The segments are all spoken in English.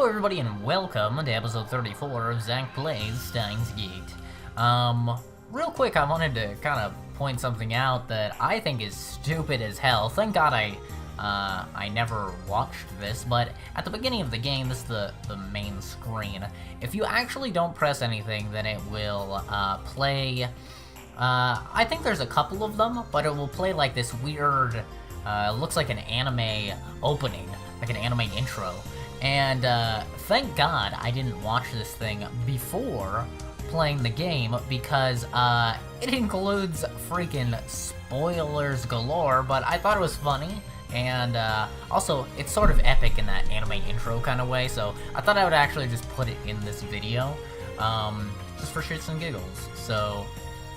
everybody, and welcome to episode 34 of Zack Plays Steins Gate. Real quick, I wanted to kind of point something out that I think is stupid as hell. Thank God I never watched this, but at the beginning of the game, this is the main screen. If you actually don't press anything, then it will play, I think there's a couple of them, but it will play like this weird, looks like an anime opening, like an anime intro. And thank God I didn't watch this thing before playing the game, because it includes freaking spoilers galore, but I thought it was funny. And also, it's sort of epic in that anime intro kind of way, so I thought I would actually just put it in this video, just for shits and giggles. So,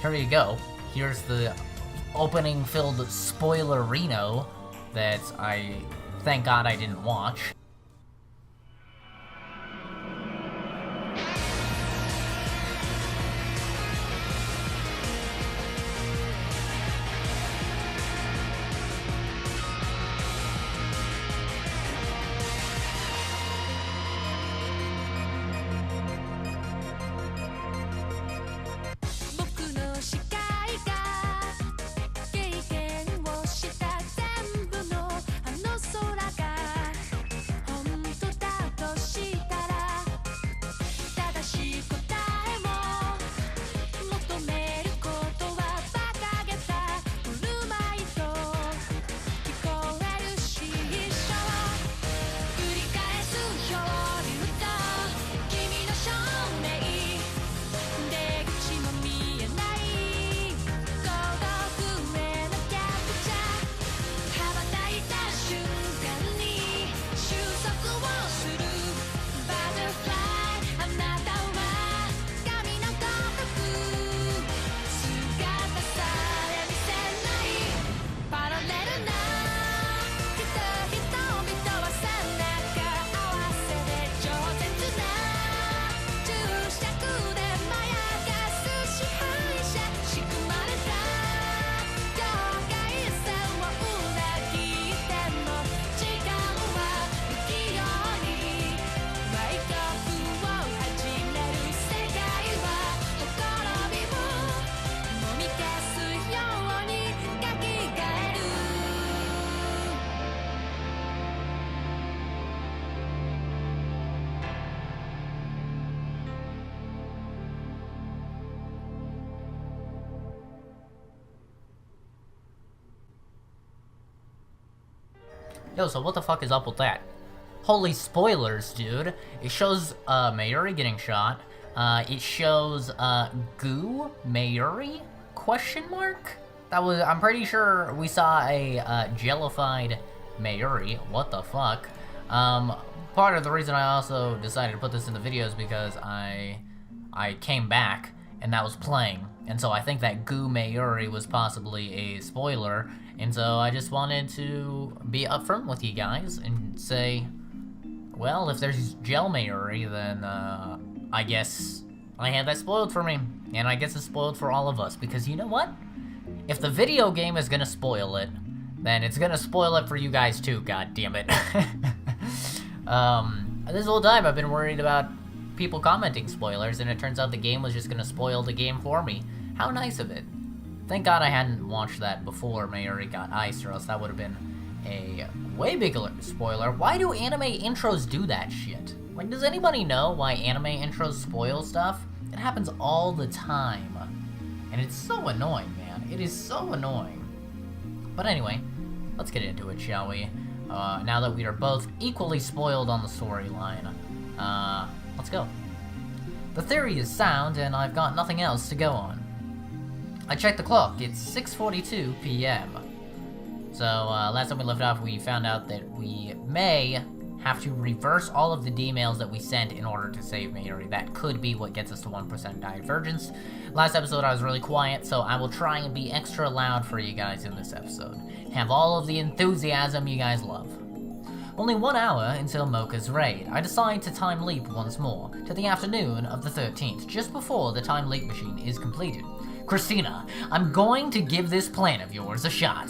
here you go. Here's the opening-filled spoilerino that I, thank God I didn't watch. Yo, so what the fuck is up with that? Holy spoilers, dude. It shows, Mayuri getting shot. It shows, Goo Mayuri? Question mark? That was, I'm pretty sure we saw a, jellified Mayuri. What the fuck? Part of the reason I also decided to put this in the video is because I came back, and that was playing. And so I think that Goo Mayuri was possibly a spoiler, and so I just wanted to be upfront with you guys and say, well, if there's Gel Mayuri, then I guess I had that spoiled for me, and I guess it's spoiled for all of us, because you know what? If the video game is gonna spoil it, then it's gonna spoil it for you guys too, god damn it. This whole time I've been worried about people commenting spoilers, and it turns out the game was just gonna spoil the game for me. How nice of it. Thank God I hadn't watched that before Mayuri got iced, or else that would have been a way bigger spoiler. Why do anime intros do that shit? Like, does anybody know why anime intros spoil stuff? It happens all the time. And it's so annoying, man. It is so annoying. But anyway, let's get into it, shall we? Now that we are both equally spoiled on the storyline. Let's go. The theory is sound, and I've got nothing else to go on. I checked the clock, it's 6:42 p.m. So, last time we left off, we found out that we may have to reverse all of the D-mails that we sent in order to save Mayuri. That could be what gets us to 1% divergence. Last episode I was really quiet, so I will try and be extra loud for you guys in this episode. Have all of the enthusiasm you guys love. Only 1 hour until Mocha's raid. I decide to time leap once more, to the afternoon of the 13th, just before the time leap machine is completed. Christina, I'm going to give this plan of yours a shot.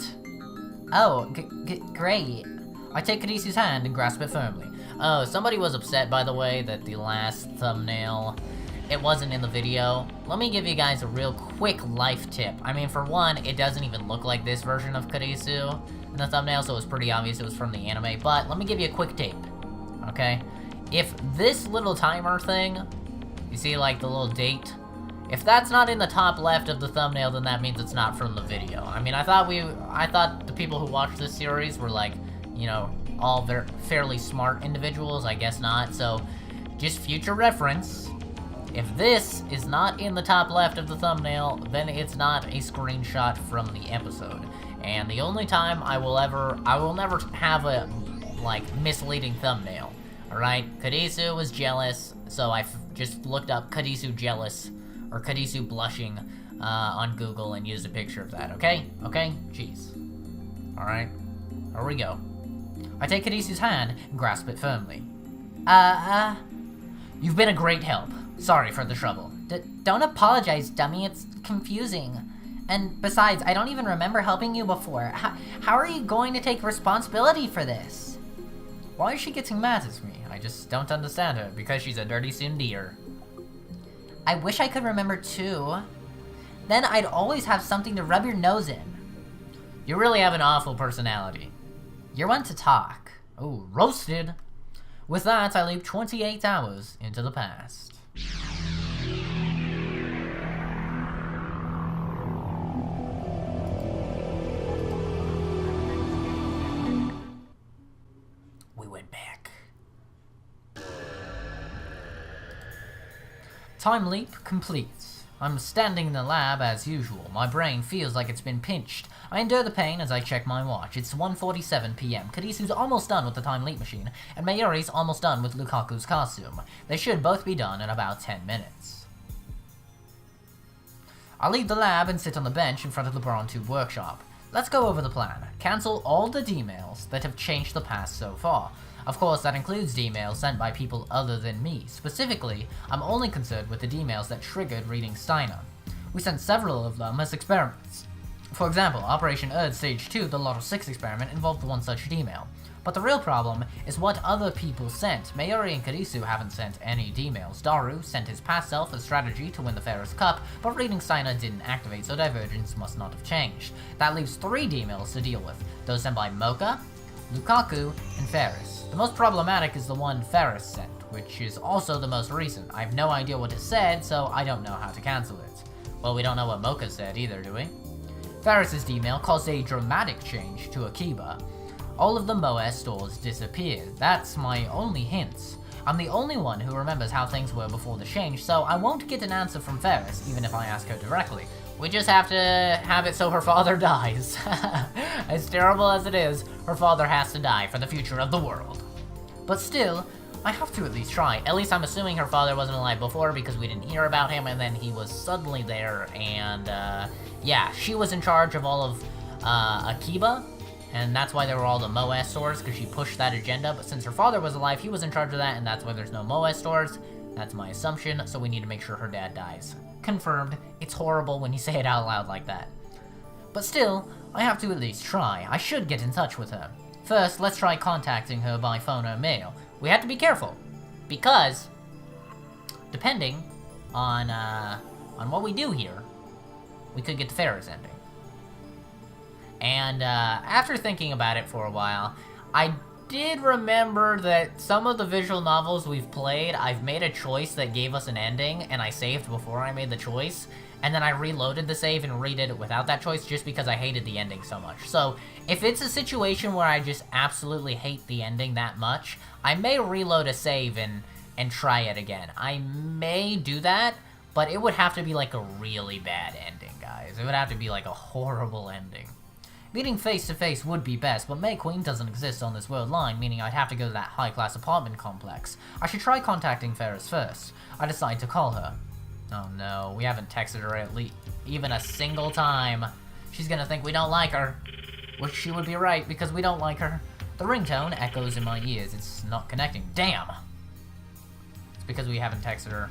Oh, great. I take Kadisi's hand and grasp it firmly. Oh, somebody was upset, by the way, that the last thumbnail, it wasn't in the video. Let me give you guys a real quick life tip. I mean, for one, it doesn't even look like this version of Kurisu in the thumbnail, so it was pretty obvious it was from the anime, but let me give you a quick tip, okay? If this little timer thing, you see like the little date, if that's not in the top left of the thumbnail, then that means it's not from the video. I mean, I thought the people who watch this series were like, you know, all fairly smart individuals. I guess not. So, just future reference, if this is not in the top left of the thumbnail, then it's not a screenshot from the episode. And the only time I will never have a, like, misleading thumbnail. Alright? Kurisu was jealous, so I just looked up Kurisu jealous, or Kurisu blushing, on Google and used a picture of that, okay? Okay? Jeez. Alright? Here we go. I take Kurisu's hand and grasp it firmly. You've been a great help. Sorry for the trouble. Don't apologize, dummy. It's confusing. And besides, I don't even remember helping you before. How are you going to take responsibility for this? Why is she getting mad at me? I just don't understand her. Because she's a dirty tsundere. I wish I could remember too. Then I'd always have something to rub your nose in. You really have an awful personality. You're one to talk. Oh, roasted. With that, I leap 28 hours into the past. We went back. Time leap complete. I'm standing in the lab as usual. My brain feels like it's been pinched. I endure the pain as I check my watch. It's 1:47 p.m. Kurisu's almost done with the time leap machine, and Mayuri's almost done with Lukaku's costume. They should both be done in about 10 minutes. I leave the lab and sit on the bench in front of the Brawn Tube workshop. Let's go over the plan. Cancel all the D-mails that have changed the past so far. Of course, that includes D-mails sent by people other than me. Specifically, I'm only concerned with the D-mails that triggered reading Steiner. We sent several of them as experiments. For example, Operation Earth Stage 2, the Lotto 6 experiment, involved one such D-mail. But the real problem is what other people sent. Mayuri and Kurisu haven't sent any D-mails. Daru sent his past self as strategy to win the Ferris Cup, but reading Steiner didn't activate, so divergence must not have changed. That leaves 3 D-mails to deal with. Those sent by Mocha, Lukaku, and Ferris. The most problematic is the one Ferris sent, which is also the most recent. I have no idea what it said, so I don't know how to cancel it. Well, we don't know what Mocha said either, do we? Ferris's D-mail caused a dramatic change to Akiba. All of the Moe stores disappeared. That's my only hint. I'm the only one who remembers how things were before the change, so I won't get an answer from Ferris, even if I ask her directly. We just have to have it so her father dies. As terrible as it is, her father has to die for the future of the world. But still, I have to at least try. At least I'm assuming her father wasn't alive before because we didn't hear about him and then he was suddenly there and, yeah, she was in charge of all of, Akiba. And that's why there were all the Moe stores, because she pushed that agenda. But since her father was alive, he was in charge of that, and that's why there's no Moe stores. That's my assumption, so we need to make sure her dad dies. Confirmed. It's horrible when you say it out loud like that. But still, I have to at least try. I should get in touch with her. First, let's try contacting her by phone or mail. We have to be careful, because depending on what we do here, we could get the Ferris ending. And after thinking about it for a while, I did remember that some of the visual novels we've played, I've made a choice that gave us an ending, and I saved before I made the choice, and then I reloaded the save and redid it without that choice just because I hated the ending so much. So, if it's a situation where I just absolutely hate the ending that much, I may reload a save and try it again. I may do that, but it would have to be like a really bad ending, guys. It would have to be like a horrible ending. Meeting face-to-face would be best, but May Queen doesn't exist on this world line, meaning I'd have to go to that high-class apartment complex. I should try contacting Ferris first. I decide to call her. Oh no, we haven't texted her at least even a single time. She's gonna think we don't like her. Which she would be right, because we don't like her. The ringtone echoes in my ears. It's not connecting. Damn! It's because we haven't texted her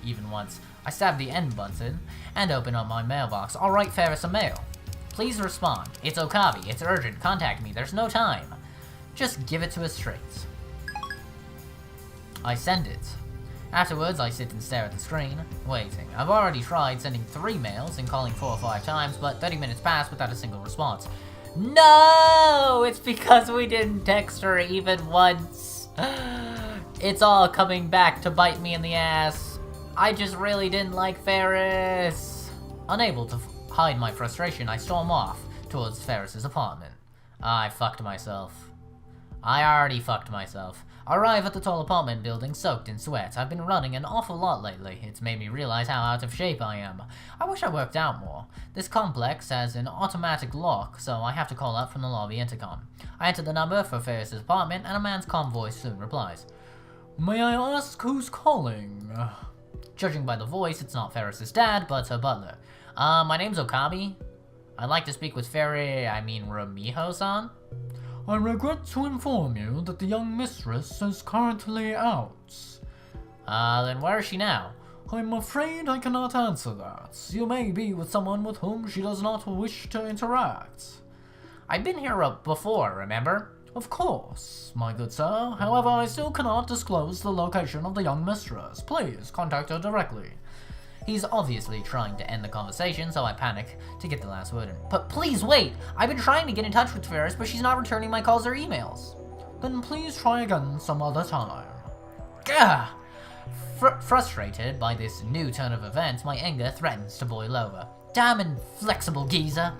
even once. I stab the end button and open up my mailbox. I'll write Ferris a mail. Please respond. It's Okabe. It's urgent. Contact me. There's no time. Just give it to us straight. I send it. Afterwards, I sit and stare at the screen, waiting. I've already tried sending 3 mails and calling 4 or 5 times, but 30 minutes pass without a single response. No! It's because we didn't text her even once. It's all coming back to bite me in the ass. I just really didn't like Ferris. Unable to hide my frustration, I storm off towards Ferris's apartment. I fucked myself. I already fucked myself. Arrive at the tall apartment building soaked in sweat. I've been running an awful lot lately. It's made me realize how out of shape I am. I wish I worked out more. This complex has an automatic lock, so I have to call up from the lobby intercom. I enter the number for Ferris's apartment, and a man's calm voice soon replies. May I ask who's calling? Judging by the voice, it's not Ferris's dad, but her butler. My name's Okabe. I'd like to speak with Ramiho-san. I regret to inform you that the young mistress is currently out. Then where is she now? I'm afraid I cannot answer that. You may be with someone with whom she does not wish to interact. I've been here before, remember? Of course, my good sir. However, I still cannot disclose the location of the young mistress. Please contact her directly. He's obviously trying to end the conversation, so I panic to get the last word in. But please wait! I've been trying to get in touch with Ferris, but she's not returning my calls or emails. Then please try again some other time. Gah! Frustrated by this new turn of events, my anger threatens to boil over. Damn inflexible geezer!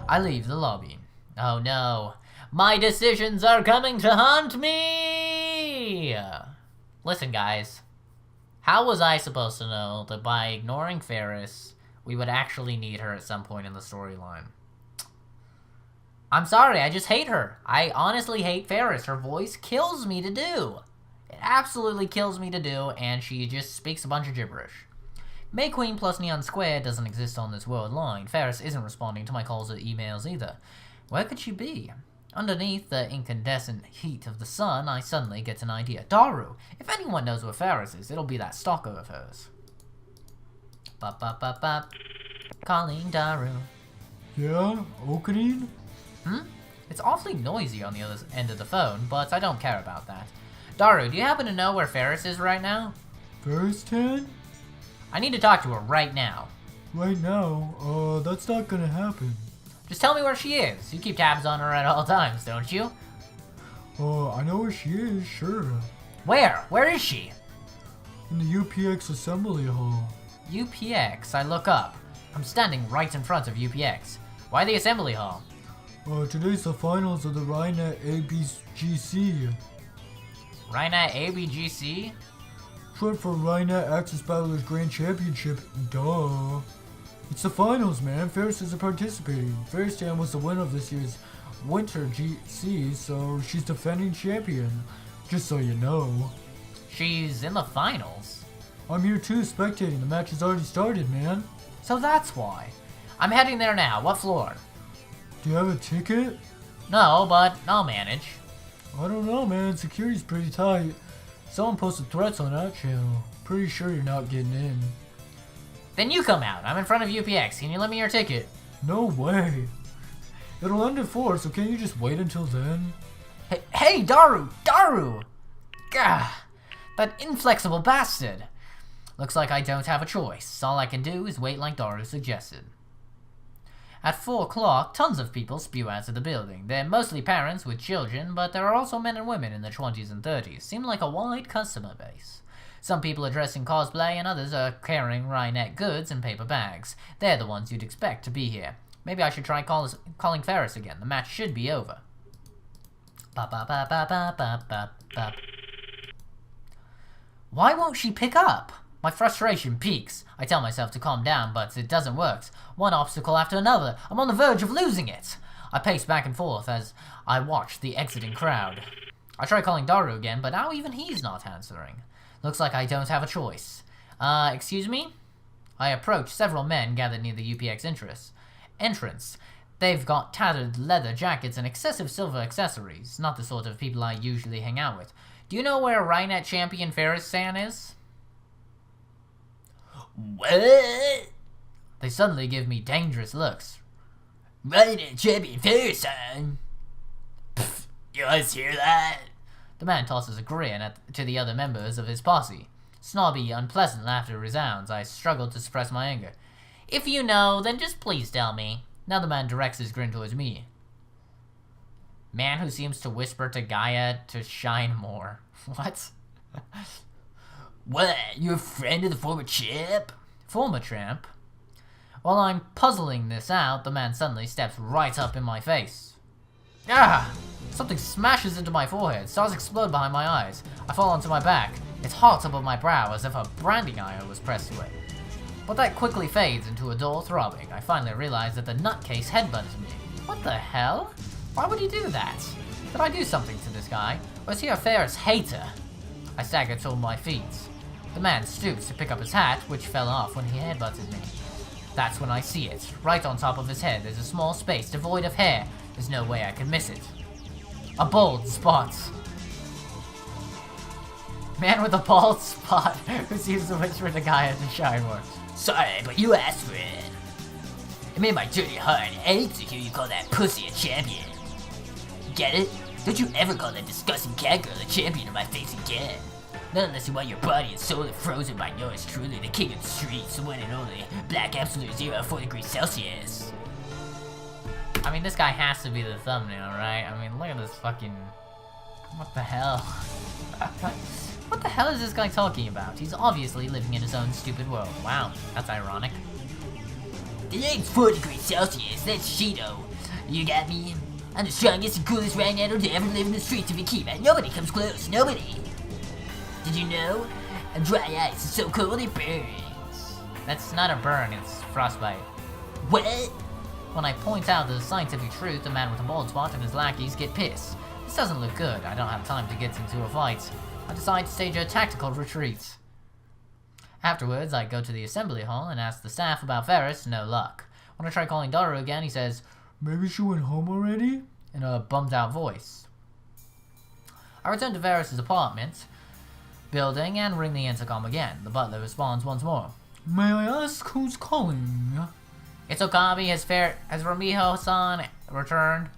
I leave the lobby. Oh no. My decisions are coming to haunt me! Listen, guys. How was I supposed to know that by ignoring Ferris, we would actually need her at some point in the storyline? I'm sorry, I just hate her. I honestly hate Ferris. Her voice kills me to do. It absolutely kills me to do, and she just speaks a bunch of gibberish. May Queen plus Neon Square doesn't exist on this world line. Ferris isn't responding to my calls or emails either. Where could she be? Underneath the incandescent heat of the sun, I suddenly get an idea. Daru! If anyone knows where Ferris is, it'll be that stalker of hers. Bop, bop, bop, bop. Calling Daru. Yeah? Opening? It's awfully noisy on the other end of the phone, but I don't care about that. Daru, do you happen to know where Ferris is right now? Ferris 10? I need to talk to her right now. Right now? That's not gonna happen. Just tell me where she is. You keep tabs on her at all times, don't you? I know where she is, sure. Where? Where is she? In the UPX assembly hall. UPX, I look up. I'm standing right in front of UPX. Why the assembly hall? Today's the finals of the Rhinet ABGC. Rhinet ABGC? Short for Rhinet Axis Battlers Grand Championship. Duh. It's the finals, man. Ferris isn't participating. Ferris Chan was the winner of this year's Winter GC, so she's defending champion. Just so you know. She's in the finals? I'm here too, spectating. The match has already started, man. So that's why. I'm heading there now. What floor? Do you have a ticket? No, but I'll manage. I don't know, man. Security's pretty tight. Someone posted threats on that channel. Pretty sure you're not getting in. Then you come out. I'm in front of UPX. Can you lend me your ticket? No way. It'll end at 4, so can't you just wait until then? Hey, Daru! Daru! Gah! That inflexible bastard! Looks like I don't have a choice. All I can do is wait like Daru suggested. At 4 o'clock, tons of people spew out of the building. They're mostly parents with children, but there are also men and women in their 20s and 30s. Seem like a wide customer base. Some people are dressed in cosplay, and others are carrying Rhinet goods in paper bags. They're the ones you'd expect to be here. Maybe I should try calling Ferris again. The match should be over. Ba ba ba ba ba ba ba ba. Why won't she pick up? My frustration peaks. I tell myself to calm down, but it doesn't work. One obstacle after another. I'm on the verge of losing it. I pace back and forth as I watch the exiting crowd. I try calling Daru again, but now even he's not answering. Looks like I don't have a choice. Excuse me? I approach several men gathered near the UPX entrance. They've got tattered leather jackets and excessive silver accessories. Not the sort of people I usually hang out with. Do you know where Rhinet champion Ferris-san is? What? They suddenly give me dangerous looks. Rhinet champion Ferris-san? You guys hear that? The man tosses a grin to the other members of his posse. Snobby, unpleasant laughter resounds. I struggle to suppress my anger. If you know, then just please tell me. Now the man directs his grin towards me. Man who seems to whisper to Gaia to shine more. What? What? You're a friend of the former champ? Former champ? While I'm puzzling this out, the man suddenly steps right up in my face. Ah! Something smashes into my forehead. Stars explode behind my eyes. I fall onto my back. It's hot above my brow as if a branding iron was pressed to it. But that quickly fades into a dull throbbing. I finally realize that the nutcase headbutts me. What the hell? Why would he do that? Did I do something to this guy? Or is he a Ferris hater? I stagger to my feet. The man stoops to pick up his hat, which fell off when he headbutted me. That's when I see it. Right on top of his head, there's a small space devoid of hair. There's no way I could miss it. A bald spot. Man with a bald spot who seems to whisper to Gaia to shine more. Sorry, but you asked for it. It made my dirty heart ache to hear you call that pussy a champion. Get it? Don't you ever call that disgusting cat girl a champion in my face again. Not unless you want your body and soul frozen by yours truly, the king of the streets, the one and only Black Absolute 4 degrees Celsius. I mean, this guy has to be the thumbnail, right? I mean, look at this fucking... What the hell? What the hell is this guy talking about? He's obviously living in his own stupid world. Wow, that's ironic. The name's 4 degrees Celsius, that's Shido. You got me? I'm the strongest and coolest rhino to ever live in the streets of Akima. Nobody comes close, nobody. Did you know? A dry ice is so cold it burns. That's not a burn, it's frostbite. What? When I point out the scientific truth, the man with a bald spot and his lackeys get pissed. This doesn't look good. I don't have time to get into a fight. I decide to stage a tactical retreat. Afterwards, I go to the assembly hall and ask the staff about Ferris. No luck. When I try calling Daru again, he says, Maybe she went home already? In a bummed out voice. I return to Ferris's apartment building and ring the intercom again. The butler responds once more. May I ask who's calling? It's Okabe. Has Romiho-san returned?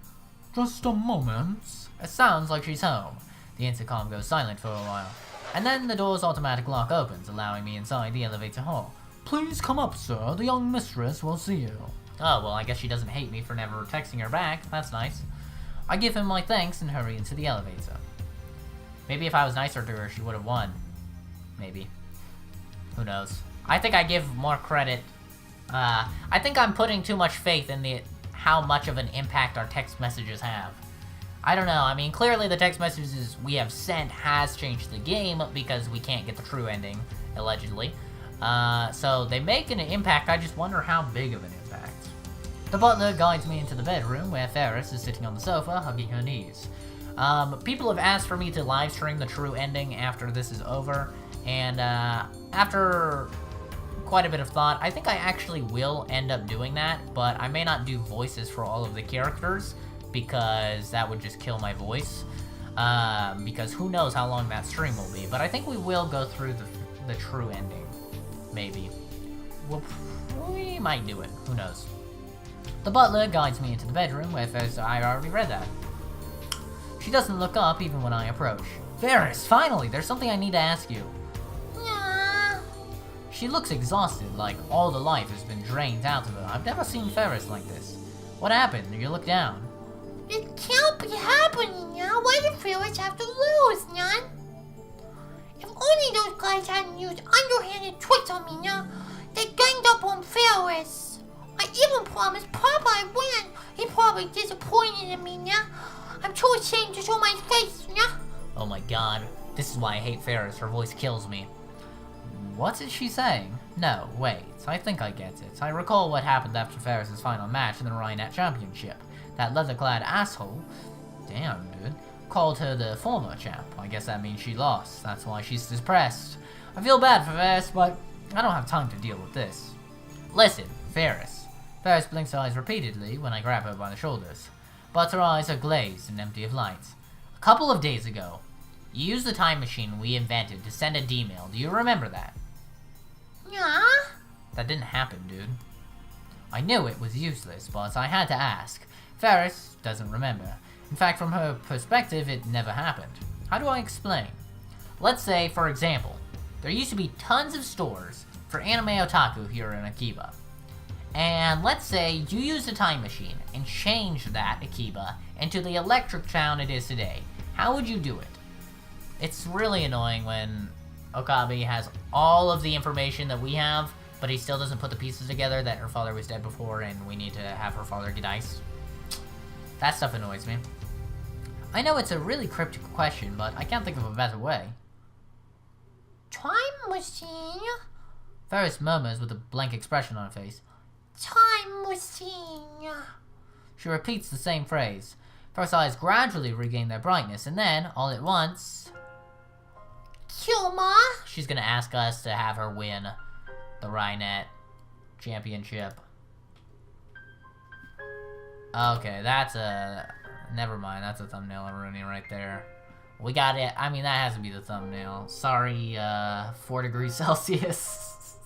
Just a moment. It sounds like she's home. The intercom goes silent for a while. And then the door's automatic lock opens, allowing me inside the elevator hall. Please come up, sir. The young mistress will see you. Oh, well, I guess she doesn't hate me for never texting her back. That's nice. I give him my thanks and hurry into the elevator. Maybe if I was nicer to her, she would have won. Maybe. Who knows? I think I give more credit. I think I'm putting too much faith in how much of an impact our text messages have. I don't know. I mean, clearly the text messages we have sent has changed the game because we can't get the true ending, allegedly. So they make an impact. I just wonder how big of an impact. The butler guides me into the bedroom where Ferris is sitting on the sofa, hugging her knees. People have asked for me to live stream the true ending after this is over, and after quite a bit of thought, I think I actually will end up doing that, but I may not do voices for all of the characters, because that would just kill my voice, because who knows how long that stream will be, but I think we will go through the true ending, maybe. We might do it, who knows. The butler guides me into the bedroom where Ferris, I already read that. She doesn't look up even when I approach. Ferris, finally, there's something I need to ask you. Yeah. She looks exhausted, like all the life has been drained out of her. I've never seen Ferris like this. What happened? You look down. It can't be happening, yeah? Why did Ferris have to lose, Nyan? If only those guys hadn't used underhanded tricks on me, yeah? They ganged up on Ferris. I even promised Papa I'd win. He probably disappointed in me, yeah? I'm too ashamed to show my face, yeah? Oh my god. This is why I hate Ferris. Her voice kills me. What is she saying? No, wait. I think I get it. I recall what happened after Ferris' final match in the Rhinet Championship. That leather-clad asshole, damn dude, called her the former champ. I guess that means she lost. That's why she's depressed. I feel bad for Ferris, but I don't have time to deal with this. Listen, Ferris. Ferris blinks her eyes repeatedly when I grab her by the shoulders, but her eyes are glazed and empty of light. A couple of days ago, you used the time machine we invented to send a D-mail. Do you remember that? Yeah? That didn't happen, dude. I knew it was useless, but I had to ask. Ferris doesn't remember. In fact, from her perspective, it never happened. How do I explain? Let's say, for example, there used to be tons of stores for anime otaku here in Akiba. And let's say you use a time machine and change that Akiba into the electric town it is today. How would you do it? It's really annoying when Okabe has all of the information that we have, but he still doesn't put the pieces together that her father was dead before and we need to have her father get iced. That stuff annoys me. I know it's a really cryptic question, but I can't think of a better way. Time machine? Ferris murmurs with a blank expression on her face. Time machine. She repeats the same phrase. Ferris' eyes gradually regain their brightness, and then, all at once... Kyoma? She's gonna ask us to have her win the Rhinet Championship. Okay, that's a... Never mind, that's a thumbnail of Rooney right there. We got it. I mean, that has to be the thumbnail. Sorry, 4 degrees Celsius.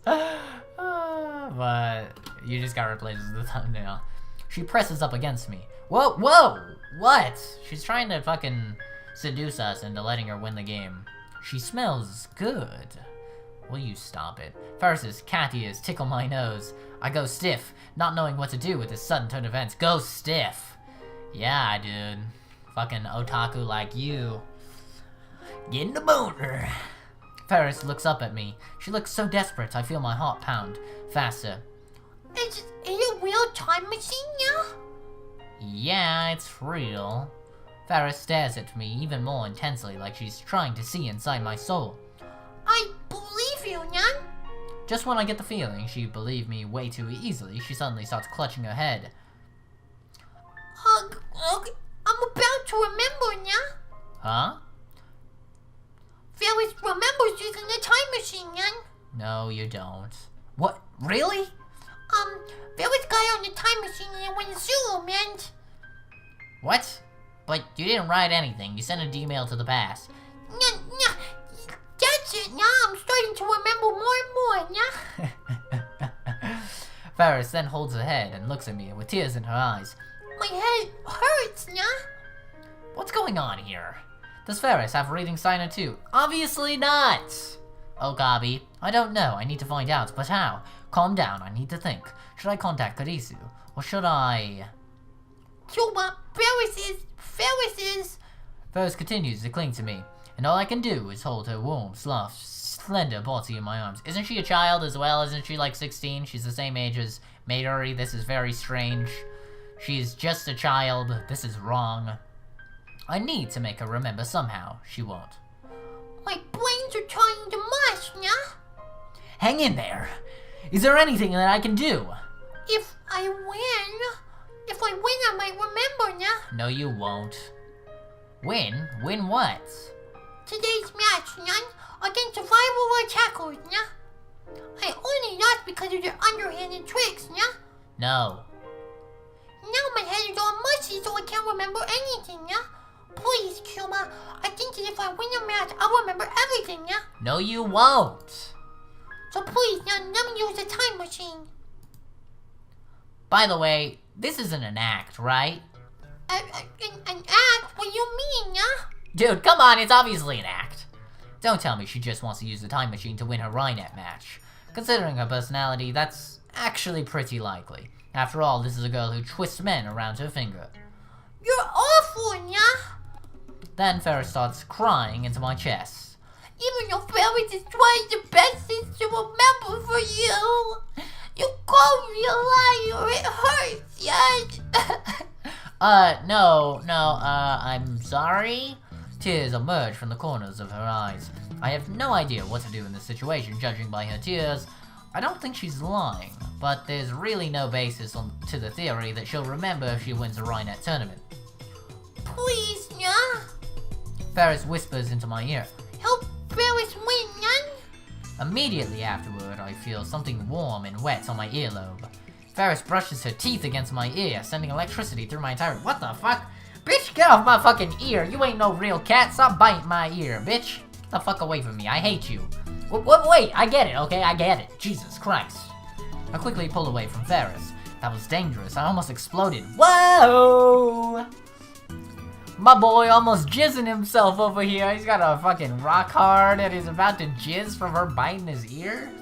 But you just got replaced as the thumbnail. She presses up against me. Whoa, whoa! What? She's trying to fucking seduce us into letting her win the game. She smells good. Will you stop it? Ferris's cat ears tickle my nose. I go stiff, not knowing what to do with this sudden turn of events. Go stiff. Yeah, dude. Fucking otaku like you. Getting the boner. Ferris looks up at me. She looks so desperate, I feel my heart pound faster. Is it a real time machine now? Yeah, it's real. Ferris stares at me even more intensely, like she's trying to see inside my soul. I believe you, Nyan. Just when I get the feeling she believed me way too easily, she suddenly starts clutching her head. I'm about to remember now. Huh? Ferris remembers using the time machine, Nyan. No, you don't. What? Really? Ferris got on the time machine and it went zero, man. What? But you didn't write anything. You sent an email to the past. Nah, that's it, now I'm starting to remember more and more, yeah? Ferris then holds her head and looks at me with tears in her eyes. My head hurts, yeah? What's going on here? Does Ferris have reading signer too? Obviously not! Okabe, I don't know, I need to find out, but how? Calm down, I need to think. Should I contact Karisu? Or should I... Kyoma, Ferris is... Ferris continues to cling to me, and all I can do is hold her warm, soft, slender body in my arms. Isn't she a child as well? Isn't she like 16? She's the same age as Midori. This is very strange. She's just a child. This is wrong. I need to make her remember somehow. She won't. My brains are trying to mush, yeah? Hang in there. Is there anything that I can do? If I win, I might remember, yeah? No, you won't. Win? Win what? Today's match, yeah? Against survival attackers, yeah? I only lost because of their underhanded tricks, yeah? No. Now my head is all mushy, so I can't remember anything, yeah? Please, Kyoma, I think that if I win a match, I'll remember everything, yeah? No, you won't. So please, now let me use the time machine. By the way, this isn't an act, right? An act? What do you mean, yeah? Dude, come on, it's obviously an act. Don't tell me she just wants to use the time machine to win her Rhinet match. Considering her personality, that's actually pretty likely. After all, this is a girl who twists men around her finger. You're awful, yeah? Then Ferris starts crying into my chest. Even though Ferris is trying the best to remember for you, you called me a liar, it hurts, yeah? No, I'm sorry? Tears emerge from the corners of her eyes. I have no idea what to do in this situation, judging by her tears. I don't think she's lying, but there's really no basis to the theory that she'll remember if she wins a Rhinet tournament. Please, yeah? Ferris whispers into my ear. Help Ferris win, yeah? Immediately afterward, I feel something warm and wet on my earlobe. Ferris brushes her teeth against my ear, sending electricity through my entire— What the fuck? Bitch, get off my fucking ear! You ain't no real cat, stop biting my ear, bitch! Get the fuck away from me, I hate you. Wait, I get it, okay? I get it. Jesus Christ. I quickly pull away from Ferris. That was dangerous, I almost exploded. Whoa! My boy almost jizzing himself over here. He's got a fucking rock hard and he's about to jizz from her biting his ear.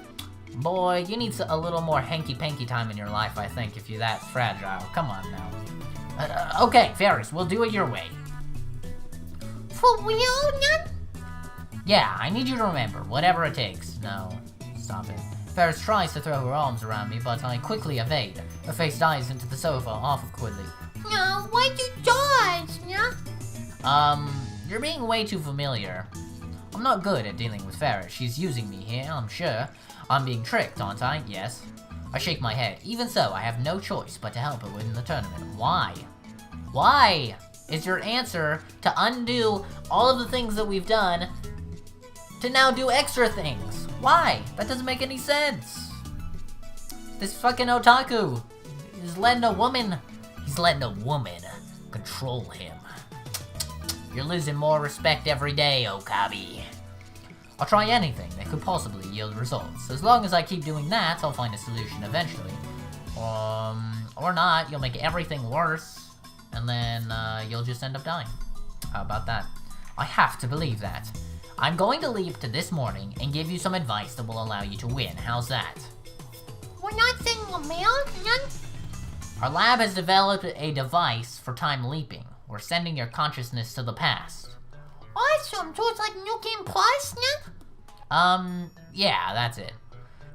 Boy, you need a little more hanky-panky time in your life, I think, if you're that fragile. Come on now. Okay, Ferris, we'll do it your way. For real, Nyan? Yeah, I need you to remember, whatever it takes. No, stop it. Ferris tries to throw her arms around me, but I quickly evade. Her face dives into the sofa awkwardly. No, why'd you dodge, Nyan? You're being way too familiar. I'm not good at dealing with Ferris. She's using me here, I'm sure. I'm being tricked, aren't I? Yes. I shake my head. Even so, I have no choice but to help her win the tournament. Why? Why is your answer to undo all of the things that we've done to now do extra things? Why? That doesn't make any sense. This fucking otaku is letting a woman... He's letting a woman control him. You're losing more respect every day, Okabe. I'll try anything that could possibly yield results. As long as I keep doing that, I'll find a solution eventually. Or not, you'll make everything worse, and then you'll just end up dying. How about that? I have to believe that. I'm going to leap to this morning and give you some advice that will allow you to win. How's that? We're not sending a mail, Nyan? Our lab has developed a device for time leaping. We're sending your consciousness to the past. Awesome, so it's like New Game Plus, Nyan? Yeah, that's it.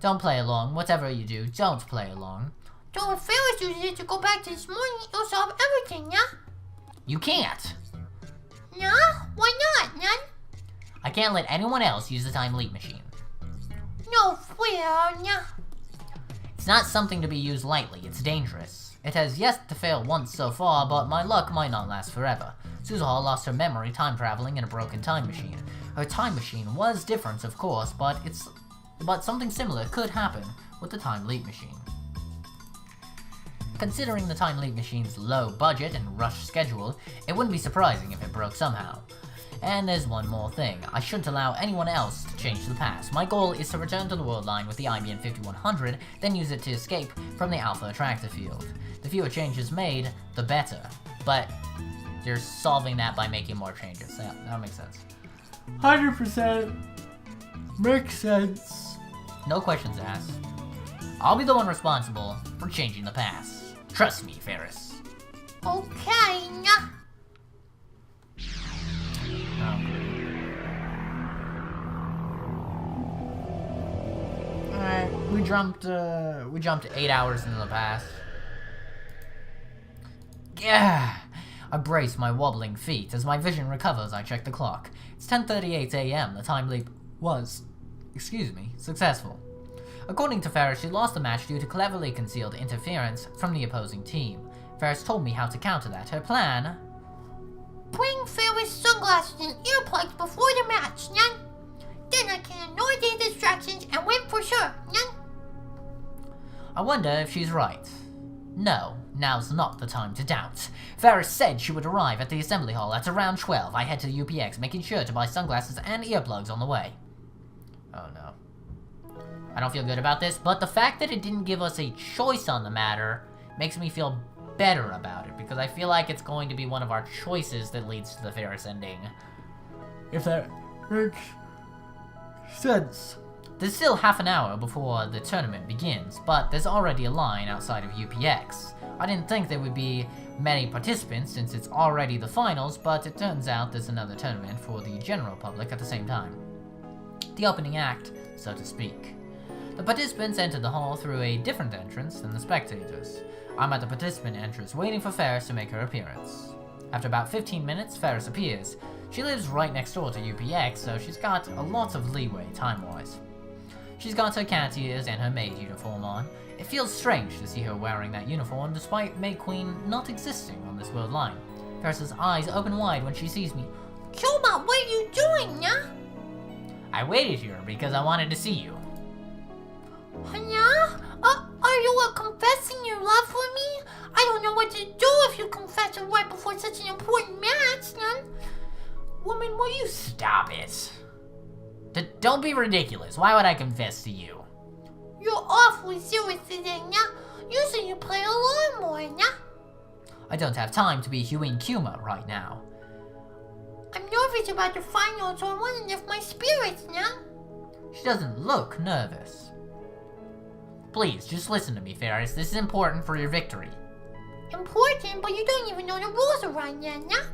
Don't play along. Whatever you do, don't play along. So if Ferris uses it to go back to this morning, it'll solve everything, yeah? You can't. Nah? Why not, Nyan? I can't let anyone else use the time leap machine. No fair, yeah. It's not something to be used lightly. It's dangerous. It has yet to fail once so far, but my luck might not last forever. Suzuha lost her memory time traveling in a broken time machine. Her time machine was different, of course, but something similar could happen with the time leap machine. Considering the time leap machine's low budget and rushed schedule, it wouldn't be surprising if it broke somehow. And there's one more thing. I shouldn't allow anyone else to change the past. My goal is to return to the world line with the IBM 5100, then use it to escape from the Alpha Attractor Field. The fewer changes made, the better. But you're solving that by making more changes. Yeah, that makes sense. 100% makes sense. No questions asked. I'll be the one responsible for changing the past. Trust me, Ferris. Okay, yeah. Alright, we jumped 8 hours into the past. Yeah. I brace my wobbling feet. As my vision recovers, I check the clock. It's 10:38 a.m. The time leap was, successful. According to Ferris, she lost the match due to cleverly concealed interference from the opposing team. Ferris told me how to counter that. Her plan... Bring Ferris sunglasses and earplugs before the match, Nyan. Then I can ignore the distractions and win for sure, Nyan. I wonder if she's right. No, now's not the time to doubt. Ferris said she would arrive at the assembly hall at around 12. I head to the UPX, making sure to buy sunglasses and earplugs on the way. Oh no. I don't feel good about this, but the fact that it didn't give us a choice on the matter makes me feel better about it, because I feel like it's going to be one of our choices that leads to the Ferris ending. If that makes sense. There's still half an hour before the tournament begins, but there's already a line outside of UPX. I didn't think there would be many participants since it's already the finals, but it turns out there's another tournament for the general public at the same time. The opening act, so to speak. The participants enter the hall through a different entrance than the spectators. I'm at the participant entrance waiting for Ferris to make her appearance. After about 15 minutes, Ferris appears. She lives right next door to UPX, so she's got a lot of leeway time-wise. She's got her cat ears and her maid uniform on. It feels strange to see her wearing that uniform despite Maid Queen not existing on this world line. Ferris's eyes open wide when she sees me. Kyoma, what are you doing, yeah? I waited here because I wanted to see you. Yeah? Are you confessing your love for me? I don't know what to do if you confess it right before such an important match, Nyan. Woman, will you stop it? Don't be ridiculous. Why would I confess to you? You're awfully serious today, yeah? Usually you play a lot more, yeah? I don't have time to be Huin Kuma right now. I'm nervous about the final, so I want to lift my spirits, Nyan. She doesn't look nervous. Please, just listen to me, Ferris. This is important for your victory. Important, but you don't even know the rules around Nyan, Nyan.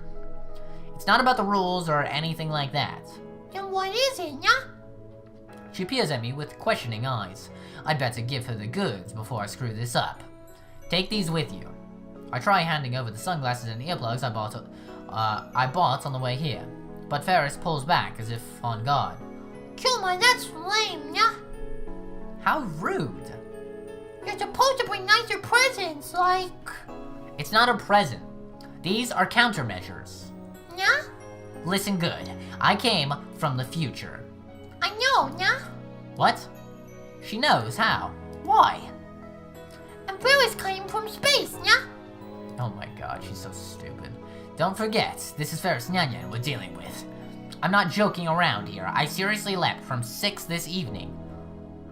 It's not about the rules or anything like that. Then what is it, Nyan? She peers at me with questioning eyes. I'd better give her the goods before I screw this up. Take these with you. I try handing over the sunglasses and earplugs I bought on the way here, but Ferris pulls back as if on guard. Chuma, that's lame, Nyan. How rude. You're supposed to bring nicer presents, like... It's not a present. These are countermeasures. Nyan? Listen good. I came from the future. I know, Nyan. What? She knows how. Why? And Ferris came from space, Nyan. Oh my god, she's so stupid. Don't forget, this is Ferris Nyanyan we're dealing with. I'm not joking around here. I seriously leapt from 6 this evening.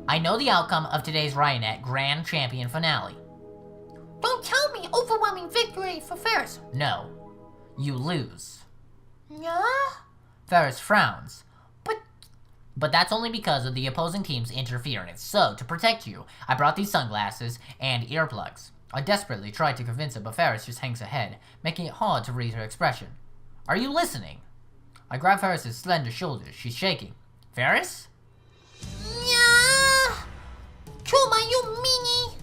I know the outcome of today's Ryanet Grand Champion Finale. Don't tell me overwhelming victory for Ferris. No. You lose. Nyan? Ferris frowns. But... But that's only because of the opposing team's interference. So, to protect you, I brought these sunglasses and earplugs. I desperately tried to convince her, but Ferris just hangs her head, making it hard to read her expression. Are you listening? I grab Ferris's slender shoulders. She's shaking. Ferris? Nyan! Chuma, you meanie!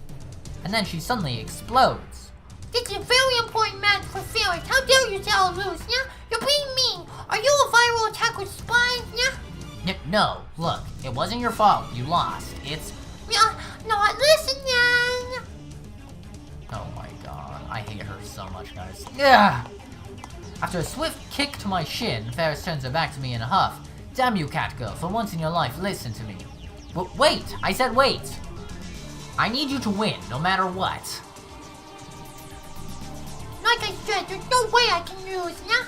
And then she suddenly explodes. This is a very important match for Ferris. How dare you say I'll lose, Nyan? You're being mean. Are you a viral attacker spy, Nyan? No, look, it wasn't your fault. You lost. It's... Not listen, Nyan. Oh my god, I hate her so much, guys. Ugh! After a swift kick to my shin, Ferris turns her back to me in a huff. Damn you, Catgirl, for once in your life, listen to me. But wait! I said wait! I need you to win, no matter what. Like I said, there's no way I can lose, Nyan.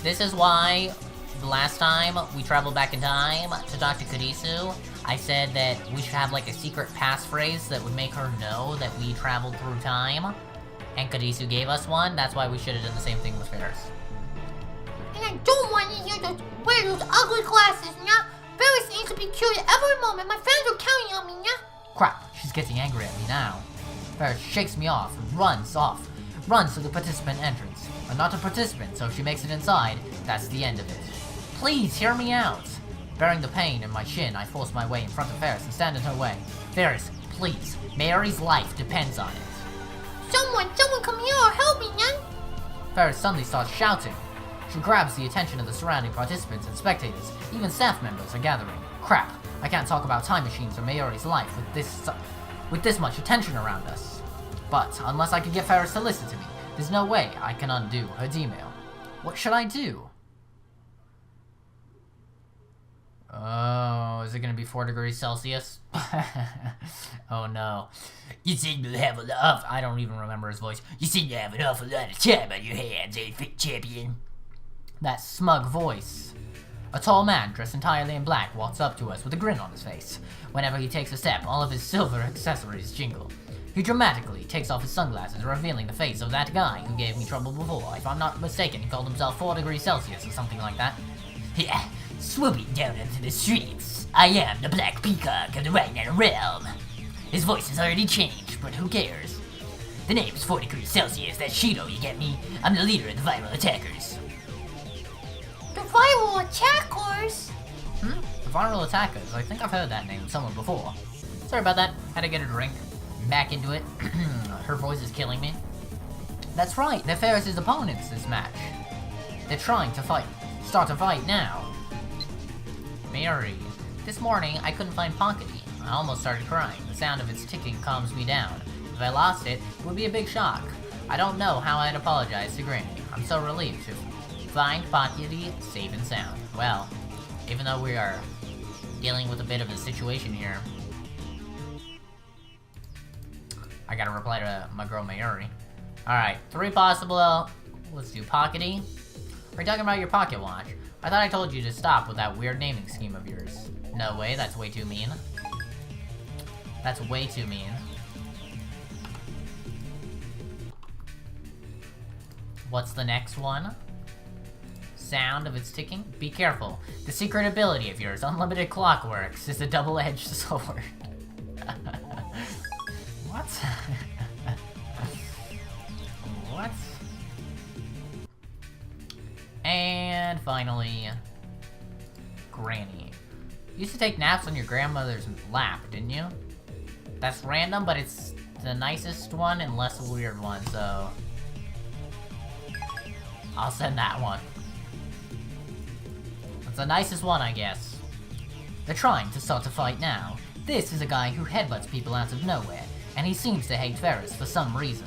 This is why the last time we traveled back in time to talk to Kurisu, I said that we should have like a secret passphrase that would make her know that we traveled through time. And Kurisu gave us one, that's why we should have done the same thing with Ferris. And I don't want to hear wear those ugly glasses, Nyan. Ferris needs to be cured every moment. My fans are counting on me, Nyan. Crap, she's getting angry at me now. Ferris shakes me off and runs off. Runs to the participant entrance. I'm not a participant, so if she makes it inside, that's the end of it. Please, hear me out. Bearing the pain in my shin, I force my way in front of Ferris and stand in her way. Ferris, please. Mary's life depends on it. Someone come here or help me, Nyan. Ferris suddenly starts shouting. She grabs the attention of the surrounding participants and spectators. Even staff members are gathering. Crap, I can't talk about time machines or Mayuri's life with this much attention around us. But unless I can get Ferris to listen to me, there's no way I can undo her email. What should I do? Oh, is it gonna be 4 degrees Celsius? Oh no. You seem to have enough. I don't even remember his voice. You seem to have an awful lot of time on your hands, champion. That smug voice. A tall man dressed entirely in black walks up to us with a grin on his face. Whenever he takes a step, all of his silver accessories jingle. He dramatically takes off his sunglasses, revealing the face of that guy who gave me trouble before. If I'm not mistaken, he called himself 4 degrees Celsius or something like that. Yeah, swooping down into the streets. I am the Black Peacock of the Rhineland Realm. His voice has already changed, but who cares? The name's 4 degrees Celsius, that's Shido, you get me? I'm the leader of the viral attackers. The viral attackers? The viral attackers, I think I've heard that name somewhere before. Sorry about that, had to get a drink. Back into it. Her voice is killing me. That's right, they're Ferris's opponents this match. They're trying to start a fight now. Mary. This morning, I couldn't find Pockety. I almost started crying. The sound of its ticking calms me down. If I lost it, it would be a big shock. I don't know how I'd apologize to Granny. I'm so relieved to find Pockety safe and sound. Well, even though we are dealing with a bit of a situation here, I gotta reply to my girl Mayuri. Alright, 3 possible. Let's do Pockety. Are you talking about your pocket watch? I thought I told you to stop with that weird naming scheme of yours. No way, that's way too mean. That's way too mean. What's the next one? sound of its ticking? Be careful. The secret ability of yours, Unlimited Clockworks, is a double-edged sword. What? What? And finally, Granny. You used to take naps on your grandmother's lap, didn't you? That's random, but it's the nicest one and less weird one, so I'll send that one. That's the nicest one, I guess. They're trying to start a fight now. This is a guy who headbutts people out of nowhere, and he seems to hate Ferris for some reason.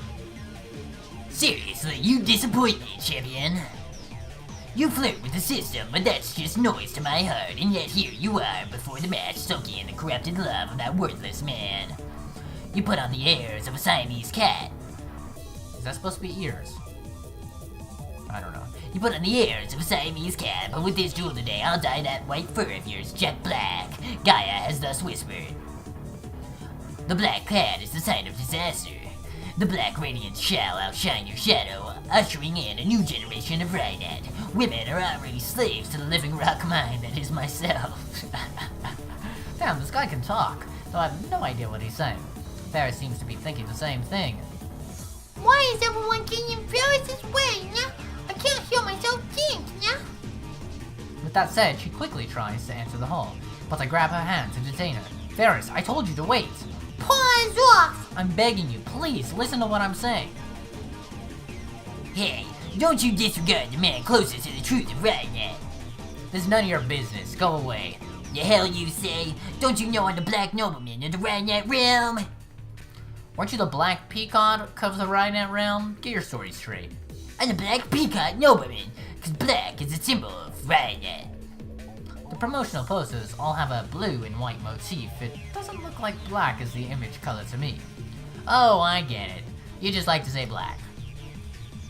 Seriously, you disappoint me, champion. You flirt with the system, but that's just noise to my heart, and yet here you are before the match, soaking in the corrupted love of that worthless man. You put on the airs of a Siamese cat. Is that supposed to be ears? I don't know. You put on the airs of a Siamese cat, but with this duel today, I'll dye that white fur of yours jet black. Gaia has thus whispered. The black cat is the sign of disaster. The black radiance shall outshine your shadow, ushering in a new generation of Rhynat. Women are already slaves to the living rock mind that is myself. Damn, this guy can talk, though I have no idea what he's saying. Ferris seems to be thinking the same thing. Why is everyone getting in Ferris's way, yeah? I can't hear myself think, yeah? With that said, she quickly tries to enter the hall, but I grab her hand to detain her. Ferris, I told you to wait. Pause off! I'm begging you, please, listen to what I'm saying. Hey, don't you disregard the man closest to the truth of Rhynat. This is none of your business, go away. The hell you say? Don't you know I'm the black nobleman of the Rhynat realm? Weren't you the Black Peacock of the Rhynat realm? Get your story straight. I'm the black peacock nobleman, because black is a symbol of Rhynat. The promotional posters all have a blue and white motif. It doesn't look like black as the image color to me. Oh, I get it. You just like to say black.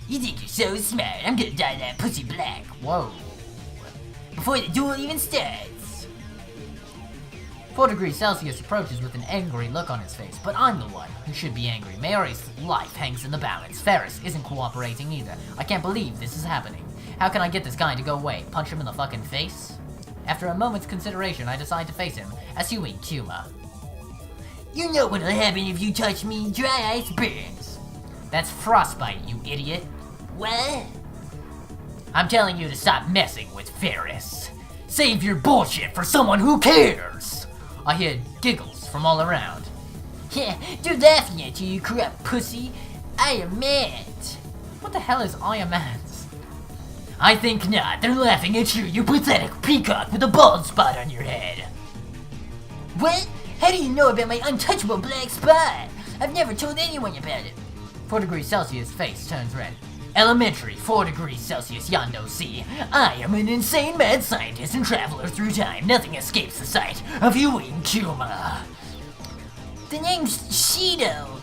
You think you're so smart, I'm gonna dye that pussy black. Whoa. Before the duel even starts. 4 degrees Celsius approaches with an angry look on his face, but I'm the one who should be angry. Mary's life hangs in the balance. Ferris isn't cooperating either. I can't believe this is happening. How can I get this guy to go away? Punch him in the fucking face? After a moment's consideration, I decide to face him, eschewing Kuma. You know what'll happen if you touch me, dry ice burns. That's frostbite, you idiot. What? I'm telling you to stop messing with Ferris. Save your bullshit for someone who cares! I hear giggles from all around. Yeah, they're laughing at you, you corrupt pussy. I am mad. What the hell is I am at? I think not. They're laughing at you, you pathetic peacock with a bald spot on your head. What? How do you know about my untouchable black spot? I've never told anyone about it. 4 degrees Celsius face turns red. Elementary, 4 degrees Celsius Yando C. I am an insane mad scientist and traveler through time. Nothing escapes the sight of Ewing Kuma. The name's Shido.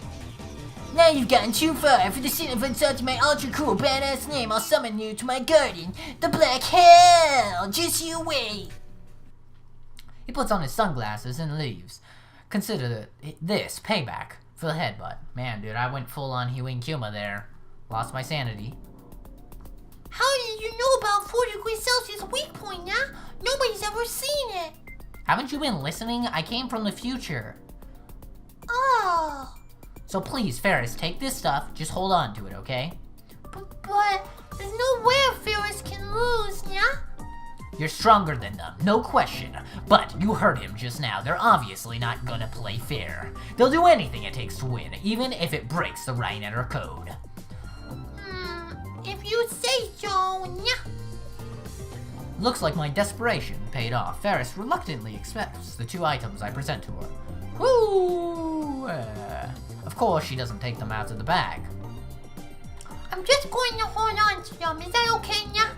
Now you've gotten too far. For the sin of insulting my ultra cool badass name, I'll summon you to my garden, the Black Hell. Just you wait. He puts on his sunglasses and leaves. Consider this payback for the headbutt. Man, dude, I went full on Ewing Kuma there. Lost my sanity. How did you know about 4 degrees Celsius weak point, yeah? Nobody's ever seen it. Haven't you been listening? I came from the future. Oh. So please, Ferris, take this stuff. Just hold on to it, okay? But there's no way Ferris can lose, yeah? You're stronger than them, no question. But you heard him just now. They're obviously not gonna play fair. They'll do anything it takes to win, even if it breaks the Rhynat code. If you say so, yeah. Looks like my desperation paid off. Ferris reluctantly accepts the 2 items I present to her. Woo! Of course, she doesn't take them out of the bag. I'm just going to hold on to them. Is that okay, yeah?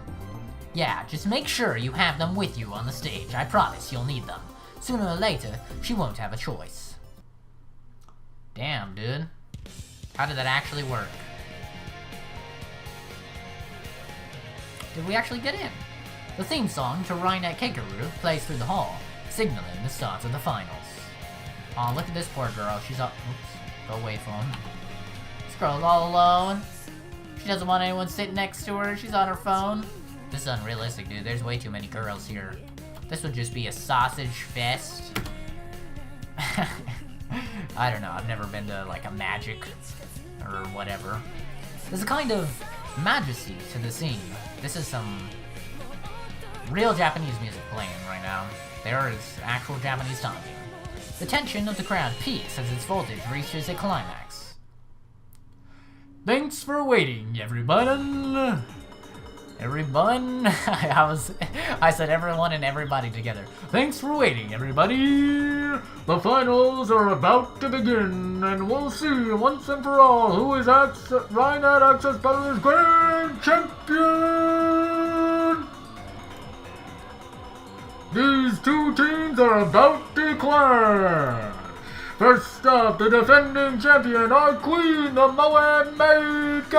Yeah, just make sure you have them with you on the stage. I promise you'll need them. Sooner or later, she won't have a choice. Damn, dude. How did that actually work? Did we actually get in? The theme song to Rhynat Keikaru plays through the hall, signaling the start of the finals. Aw, look at this poor girl. She's up. Oops. Go away from him. This girl's all alone. She doesn't want anyone sitting next to her. She's on her phone. This is unrealistic, dude. There's way too many girls here. This would just be a sausage fest. I don't know. I've never been to, like, a magic or whatever. There's a kind of majesty to the scene. This is some real Japanese music playing right now. There is actual Japanese talking. The tension of the crowd peaks as its voltage reaches a climax. Thanks for waiting, everyone. Everyone? I said everyone and everybody together. Thanks for waiting, everybody. The finals are about to begin, and we'll see once and for all who is Rhinet Access Battlers Grand Champion. These two teams are about to clash. First up, the defending champion, our queen, the Moab Maker,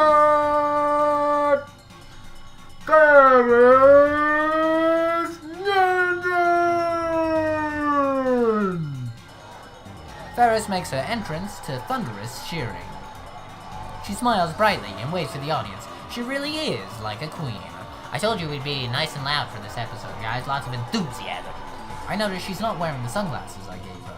Ferris Nyan. Ferris makes her entrance to thunderous cheering. She smiles brightly and waves to the audience. She really is like a queen. I told you we'd be nice and loud for this episode, guys. Lots of enthusiasm. I noticed she's not wearing the sunglasses I gave her.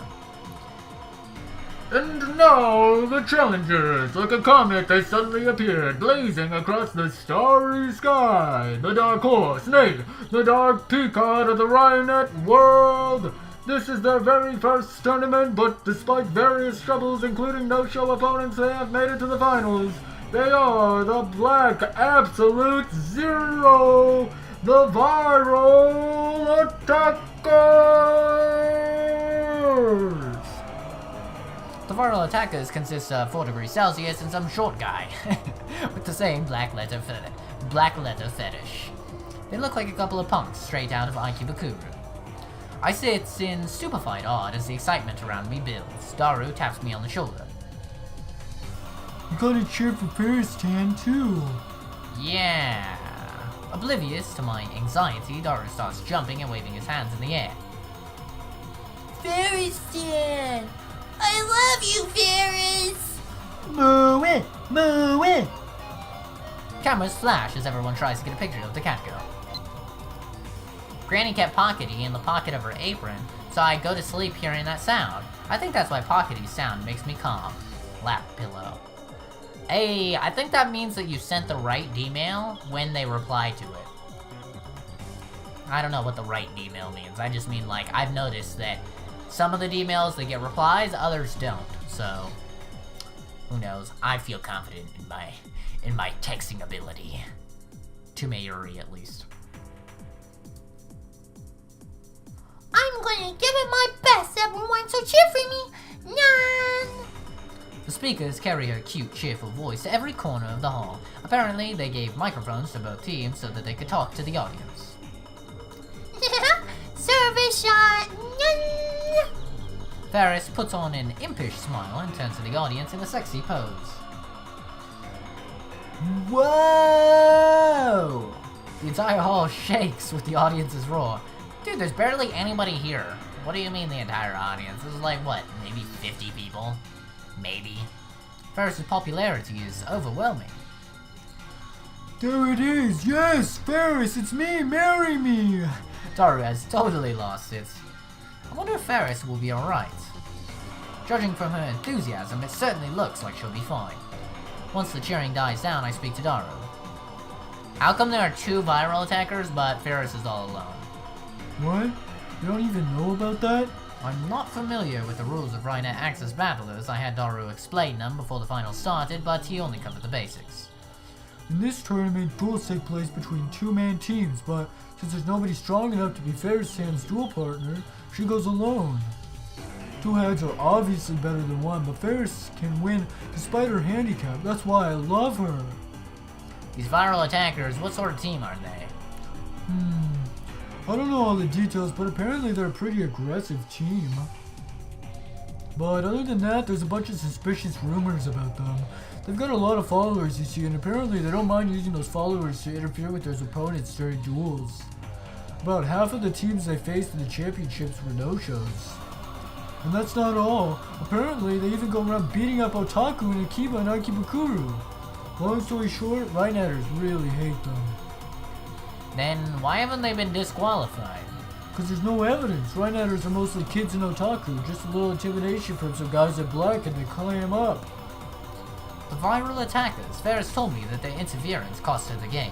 And now, the challengers. Like a comet, they suddenly appeared, blazing across the starry sky. The dark horse, nay, the dark peacock of the Rhinet world. This is their very first tournament, but despite various troubles, including no-show opponents, they have made it to the finals. They are the Black Absolute Zero, the Viral Attackers! The Viral Attackers consist of 4 degrees Celsius and some short guy with the same black leather fetish. They look like a couple of punks straight out of Ikebukuro. I sit in stupefied awe as the excitement around me builds. Daru taps me on the shoulder. You gotta cheer for Ferris Tan too. Yeah. Oblivious to my anxiety, Daru starts jumping and waving his hands in the air. Ferris Tan! I love you, Ferris! Moo it! Moo it! Cameras flash as everyone tries to get a picture of the cat girl. Granny kept Pockety in the pocket of her apron, so I go to sleep hearing that sound. I think that's why Pockety's sound makes me calm. Lap pillow. Hey, I think that means that you sent the right email when they reply to it. I don't know what the right email means. I just mean, like, I've noticed that some of the emails they get replies, others don't. So, who knows? I feel confident in my texting ability. To Mayuri, at least. I'm gonna give it my best, everyone, so cheer for me! Nyan! The speakers carry her cute, cheerful voice to every corner of the hall. Apparently, they gave microphones to both teams so that they could talk to the audience. Service shot! Nyan! Ferris puts on an impish smile and turns to the audience in a sexy pose. Whoa! The entire hall shakes with the audience's roar. Dude, there's barely anybody here. What do you mean the entire audience? This is like, what, maybe 50 people? Maybe. Ferris's popularity is overwhelming. There it is! Yes! Ferris, it's me! Marry me! Daru has totally lost it. I wonder if Ferris will be alright. Judging from her enthusiasm, it certainly looks like she'll be fine. Once the cheering dies down, I speak to Daru. How come there are 2 viral attackers, but Ferris is all alone? What? You don't even know about that? I'm not familiar with the rules of Rhinet Access Battlers. I had Daru explain them before the final started, but he only covered the basics. In this tournament, duels take place between 2-man teams, but since there's nobody strong enough to be Ferris Tan's duel partner, she goes alone. 2 heads are obviously better than 1, but Ferris can win despite her handicap. That's why I love her. These viral attackers, what sort of team are they? I don't know all the details, but apparently they're a pretty aggressive team. But other than that, there's a bunch of suspicious rumors about them. They've got a lot of followers, you see, and apparently they don't mind using those followers to interfere with their opponents during duels. About half of the teams they faced in the championships were no-shows. And that's not all. Apparently, they even go around beating up Otaku and Akiba and Ikebukuro. Long story short, Rhineters really hate them. Then why haven't they been disqualified? Because there's no evidence. Rhinetters are mostly kids and otaku. Just a little intimidation from some guys in black and they clam up. The viral attackers, Ferris told me that their interference cost her the game.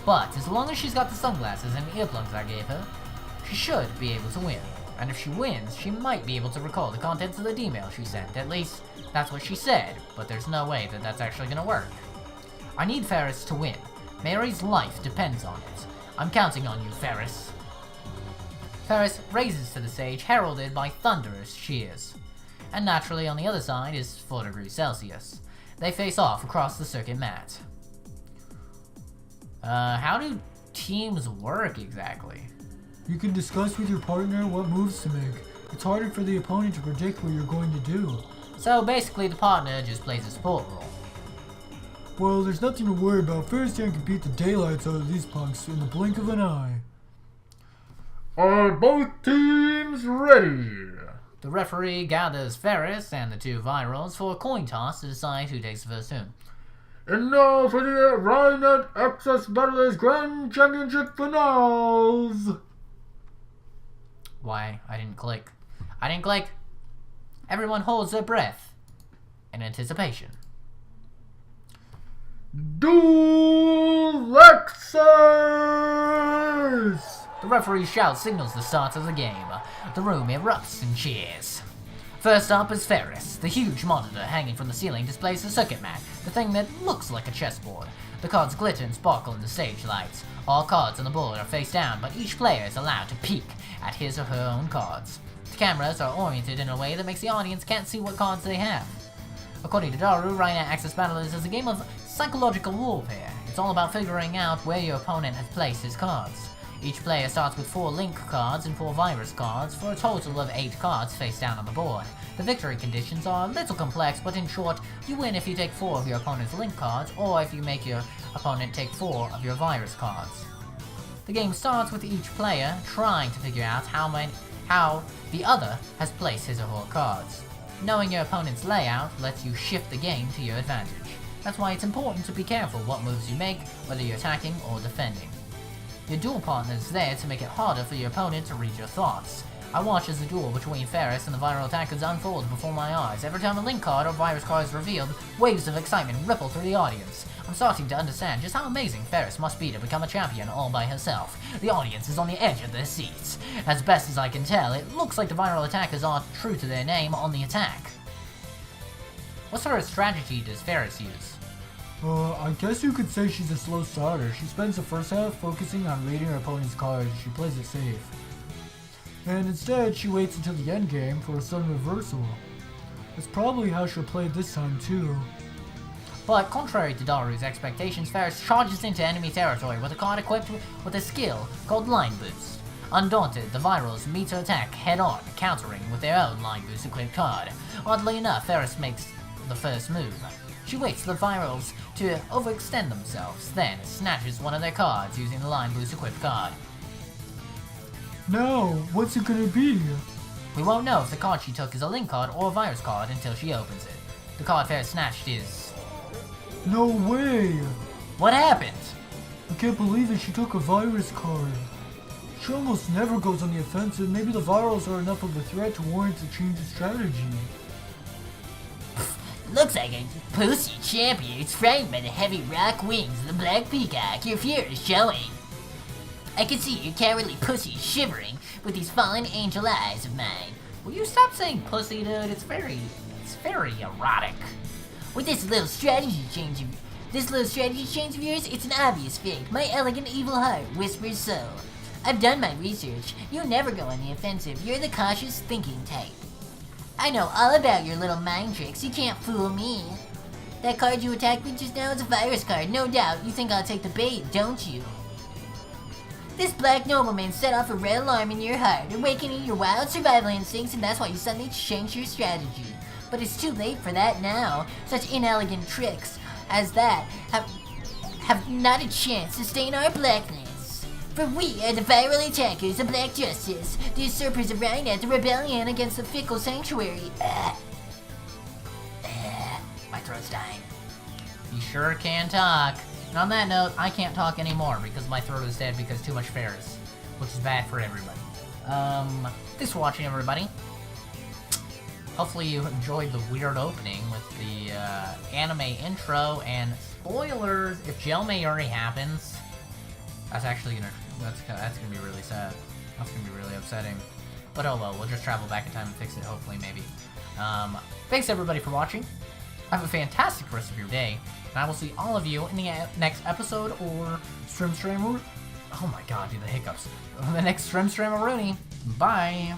But as long as she's got the sunglasses and earplugs I gave her, she should be able to win. And if she wins, she might be able to recall the contents of the email she sent. At least, that's what she said, but there's no way that that's actually gonna work. I need Ferris to win. Mary's life depends on it. I'm counting on you, Ferris. Ferris raises to the stage, heralded by thunderous cheers. And naturally, on the other side is 4 degrees Celsius. They face off across the circuit mat. How do teams work exactly? You can discuss with your partner what moves to make. It's harder for the opponent to predict what you're going to do. So basically, the partner just plays a support role. Well, there's nothing to worry about. Ferris can beat the daylights out of these punks in the blink of an eye. Are both teams ready? The referee gathers Ferris and the 2 virals for a coin toss to decide who takes the first turn. And now for the Rhinet Access Battlers Grand Championship Finals! Why? I didn't click. Everyone holds their breath in anticipation. Duel Lexus! The referee shouts signals the start of the game. The room erupts in cheers. First up is Ferris. The huge monitor hanging from the ceiling displays the circuit mat, the thing that looks like a chessboard. The cards glitter and sparkle in the stage lights. All cards on the board are face down, but each player is allowed to peek at his or her own cards. The cameras are oriented in a way that makes the audience can't see what cards they have. According to Daru, Rhinet Access Battlers is a game of psychological warfare. It's all about figuring out where your opponent has placed his cards. Each player starts with 4 link cards and 4 virus cards, for a total of 8 cards face down on the board. The victory conditions are a little complex, but in short, you win if you take 4 of your opponent's link cards, or if you make your opponent take 4 of your virus cards. The game starts with each player trying to figure out how the other has placed his or her cards. Knowing your opponent's layout lets you shift the game to your advantage. That's why it's important to be careful what moves you make, whether you're attacking or defending. Your duel partner is there to make it harder for your opponent to read your thoughts. I watch as the duel between Ferris and the viral attackers unfolds before my eyes. Every time a link card or virus card is revealed, waves of excitement ripple through the audience. I'm starting to understand just how amazing Ferris must be to become a champion all by herself. The audience is on the edge of their seats. As best as I can tell, it looks like the viral attackers are true to their name on the attack. What sort of strategy does Ferris use? I guess you could say she's a slow starter. She spends the first half focusing on reading her opponent's cards. She plays it safe. And instead, she waits until the end game for a sudden reversal. That's probably how she'll play this time too. But contrary to Daru's expectations, Ferris charges into enemy territory with a card equipped with a skill called Line Boost. Undaunted, the virals meet her attack head-on, countering with their own Line Boost equipped card. Oddly enough, Ferris makes the first move. She waits for the virals to overextend themselves, then snatches one of their cards using the Line Boost equipped card. Now, what's it gonna be? We won't know if the card she took is a link card or a virus card until she opens it. The card Ferris snatched is... No way! What happened? I can't believe it, she took a virus card. She almost never goes on the offensive. Maybe the virals are enough of a threat to warrant a change of strategy. Looks like a pussy champion is frightened by the heavy rock wings of the black peacock. Your fear is showing. I can see your cowardly pussy shivering with these fallen angel eyes of mine. Will you stop saying pussy, dude? It's very erotic. With this little strategy change of yours, it's an obvious fake. My elegant evil heart whispers so. I've done my research. You never go on the offensive. You're the cautious thinking type. I know all about your little mind tricks. You can't fool me. That card you attacked with just now is a virus card, no doubt. You think I'll take the bait, don't you? This black nobleman set off a red alarm in your heart, awakening your wild survival instincts, and that's why you suddenly changed your strategy. But it's too late for that now. Such inelegant tricks as that have not a chance to stain our blackness. For we are the viral attackers, the Black Justice, the usurpers of Rhinet, the rebellion against the fickle sanctuary. My throat's dying. You sure can talk. And on that note, I can't talk anymore because my throat is dead because too much Ferris, which is bad for everybody. Thanks for watching, everybody. Hopefully you enjoyed the weird opening with the anime intro and spoilers. If Gel Mayuri happens, that's gonna be really sad. That's gonna be really upsetting. But oh well, we'll just travel back in time and fix it. Hopefully, maybe. Thanks everybody for watching. Have a fantastic rest of your day, and I will see all of you in the next episode or stream. Oh my God, dude, the hiccups. The next stream Rooney. Bye.